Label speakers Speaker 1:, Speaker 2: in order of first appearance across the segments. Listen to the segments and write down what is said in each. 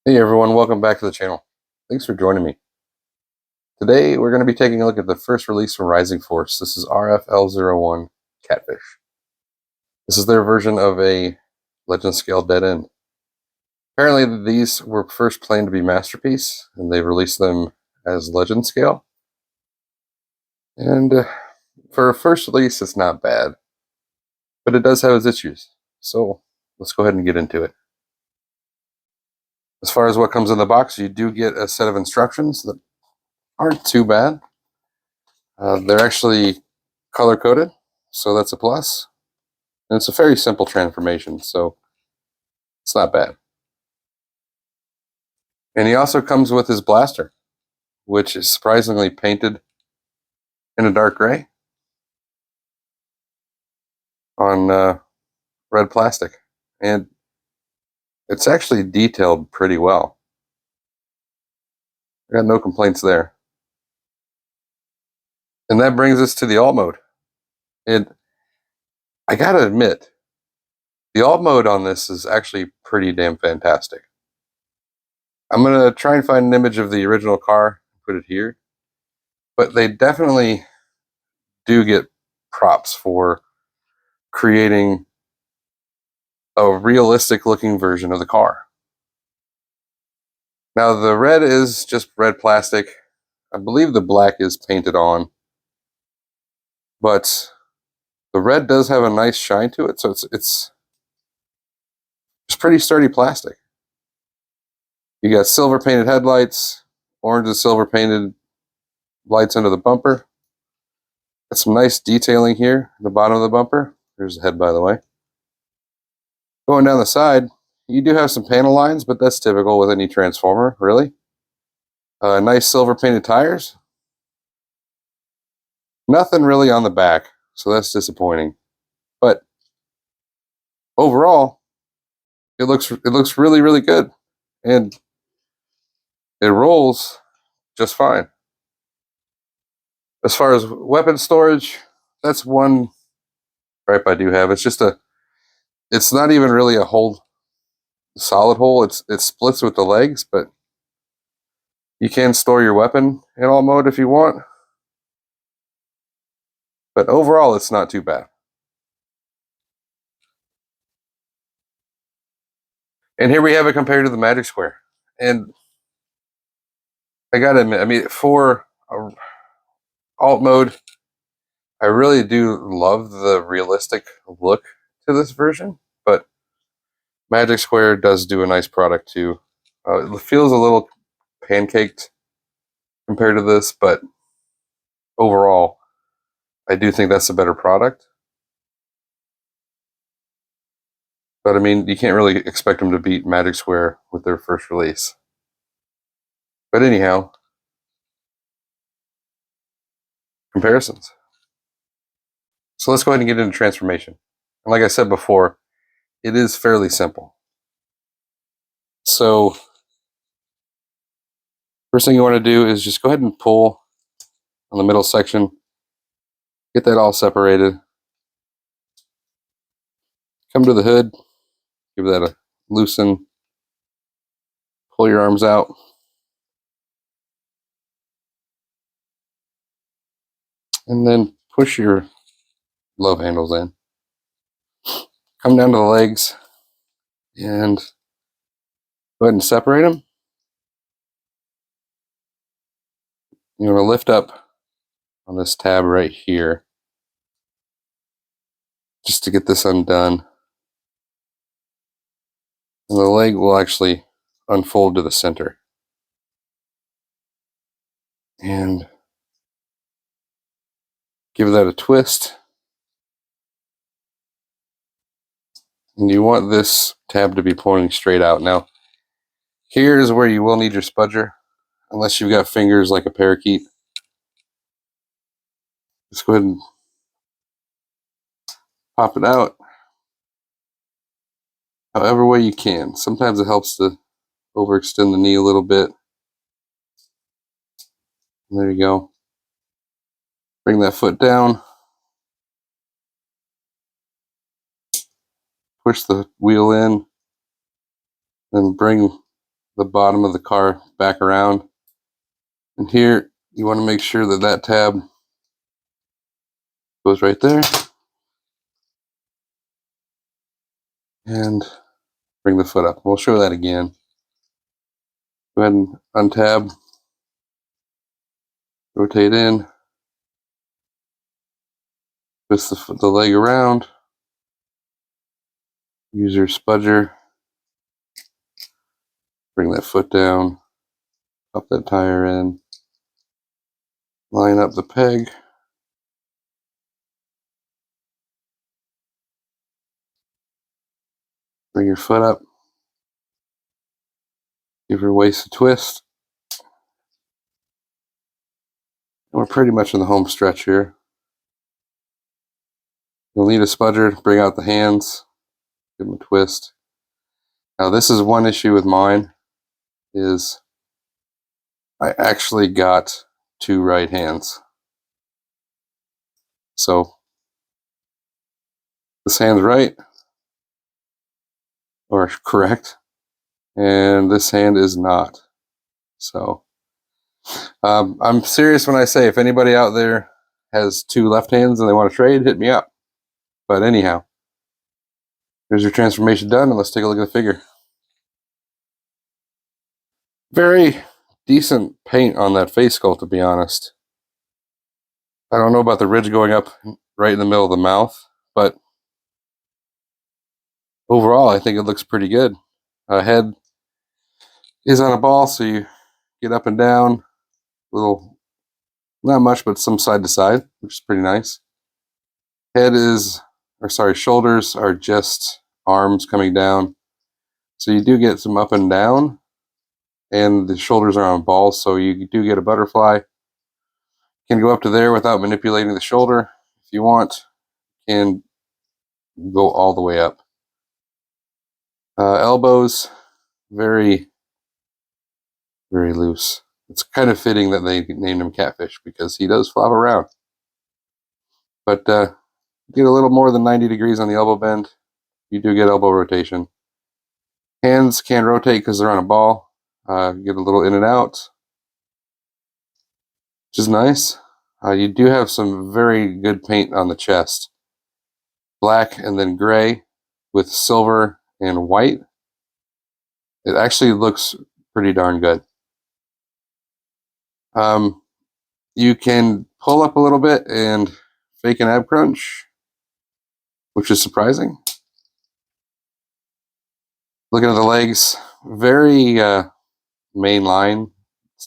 Speaker 1: Hey everyone, welcome back to the channel. Thanks for joining me. Today we're going to be taking a look at the first release from Rising Force. This is RS-L01 Catfish. This is their version of a Legend Scale dead end. Apparently these were first planned to be Masterpiece, and they released them as Legend Scale. And for a first release, it's not bad, but it does have its issues. So let's go ahead and get into it. As far as what comes in the box, you do get a set of instructions that aren't too bad. They're actually color-coded, so that's a plus. And it's a very simple transformation, so it's not bad. And he also comes with his blaster, which is surprisingly painted in a dark gray on red plastic. And it's actually detailed pretty well. I got no complaints there. And that brings us to the alt mode. And I gotta admit, the alt mode on this is actually pretty damn fantastic. I'm gonna try and find an image of the original car and put it here. But they definitely do get props for creating a realistic looking version of the car. Now the red is just red plastic. I believe the black is painted on, but the red does have a nice shine to it, so it's pretty sturdy plastic. You got silver painted headlights, orange and silver painted lights under the bumper. Got some nice detailing here at the bottom of the bumper. There's the head, by the way. Going down the side, you do have some panel lines, but that's typical with any Transformer, really. Nice silver painted tires. Nothing really on the back, so that's disappointing. But overall, it looks really, really good. And it rolls just fine. As far as weapon storage, that's one gripe I do have. It's not even really a solid hole. It splits with the legs, but you can store your weapon in alt mode if you want. But overall, it's not too bad. And here we have it compared to the Magic Square. And I gotta admit, I mean, for alt mode, I really do love the realistic look to this version, but Magic Square does do a nice product too. It feels a little pancaked compared to this, but overall, I do think that's a better product. But I mean, you can't really expect them to beat Magic Square with their first release. But anyhow, comparisons. So let's go ahead and get into transformation. And like I said before, it is fairly simple. So first thing you want to do is just go ahead and pull on the middle section. Get that all separated. Come to the hood. Give that a loosen. Pull your arms out. And then push your love handles in. Come down to the legs and go ahead and separate them. You want to lift up on this tab right here just to get this undone. And the leg will actually unfold to the center. And give that a twist. And you want this tab to be pointing straight out. Now, here's where you will need your spudger, unless you've got fingers like a parakeet. Just go ahead and pop it out however way you can. Sometimes it helps to overextend the knee a little bit. And there you go. Bring that foot down. Push the wheel in. Then bring the bottom of the car back around. And here, you want to make sure that that tab goes right there. And bring the foot up. We'll show that again. Go ahead and untab. Rotate in. Twist the leg around. Use your spudger. Bring that foot down. Pop that tire in. Line up the peg. Bring your foot up. Give your waist a twist. And we're pretty much in the home stretch here. You'll need a spudger. Bring out the hands. Give them a twist. Now this is one issue with mine, is I actually got 2 right hands. So this hand's right, or correct, and this hand is not. So I'm serious when I say, if anybody out there has 2 left hands and they want to trade, hit me up. But anyhow, here's your transformation done, and let's take a look at the figure. Very decent paint on that face sculpt, to be honest. I don't know about the ridge going up right in the middle of the mouth, but overall I think it looks pretty good. Head is on a ball, so you get up and down, little, not much, but some side to side, which is pretty nice. Shoulders are just arms coming down, so you do get some up and down, and the shoulders are on balls, so you do get a butterfly. You can go up to there without manipulating the shoulder. If you want, you can go all the way up. Elbows, very, very loose. It's kind of fitting that they named him Catfish, because he does flop around. But get a little more than 90 degrees on the elbow bend. You do get elbow rotation. Hands can rotate because they're on a ball. Get a little in and out, which is nice. You do have some very good paint on the chest. Black and then gray with silver and white. It actually looks pretty darn good. You can pull up a little bit and fake an ab crunch, which is surprising. Looking at the legs, very main line.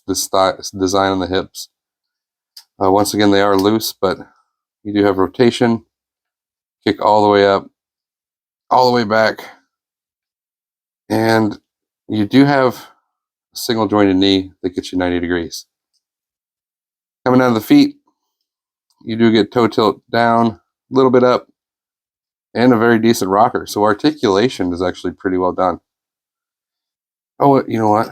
Speaker 1: This design on the hips. Once again, they are loose, but you do have rotation. Kick all the way up, all the way back, and you do have a single jointed knee that gets you 90 degrees. Coming down to the feet, you do get toe tilt down, a little bit up, and a very decent rocker. So articulation is actually pretty well done. Oh, you know what?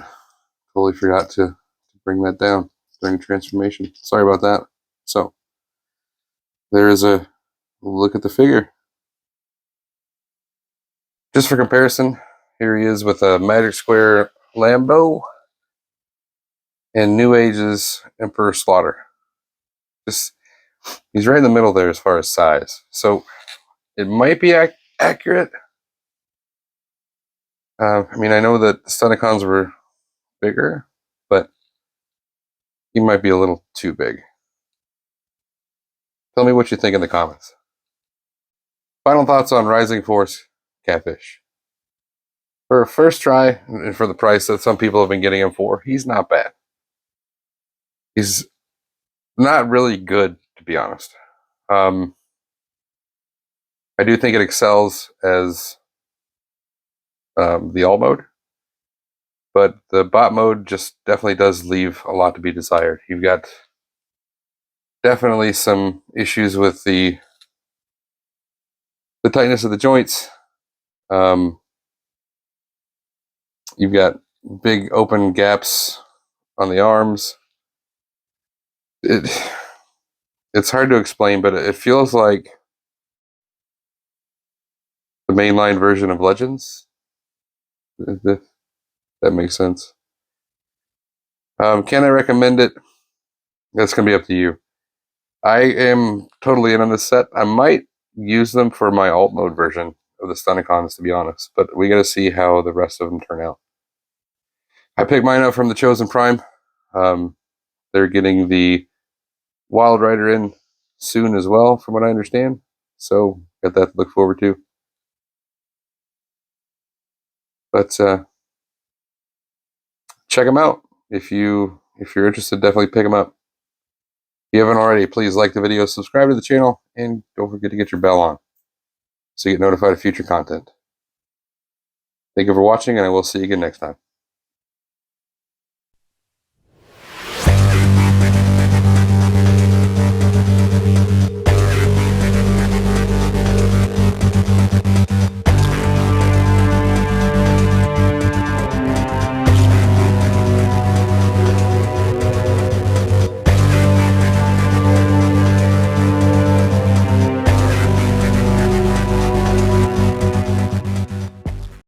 Speaker 1: Totally forgot to bring that down during transformation. Sorry about that. So there is a look at the figure. Just for comparison, here he is with a Magic Square Lambo and New Age's Emperor Slaughter. He's right in the middle there as far as size. So it might be accurate. I mean, I know that the Decepticons were bigger, but he might be a little too big. Tell me what you think in the comments. Final thoughts on Rising Force Catfish. For a first try, and for the price that some people have been getting him for, he's not bad. He's not really good, to be honest. I do think it excels as the alt mode, but the bot mode just definitely does leave a lot to be desired. You've got definitely some issues with the tightness of the joints. You've got big open gaps on the arms. It's hard to explain, but it feels like the mainline version of Legends. If that makes sense. Can I recommend it? That's going to be up to you. I am totally in on this set. I might use them for my alt mode version of the Stunticons, to be honest, but we got to see how the rest of them turn out. I picked mine up from the Chosen Prime. They're getting the Wild Rider in soon as well, from what I understand. So got that to look forward to. But check them out if you're interested. Definitely pick them up. If you haven't already, please like the video, subscribe to the channel, and don't forget to get your bell on so you get notified of future content. Thank you for watching, and I will see you again next time.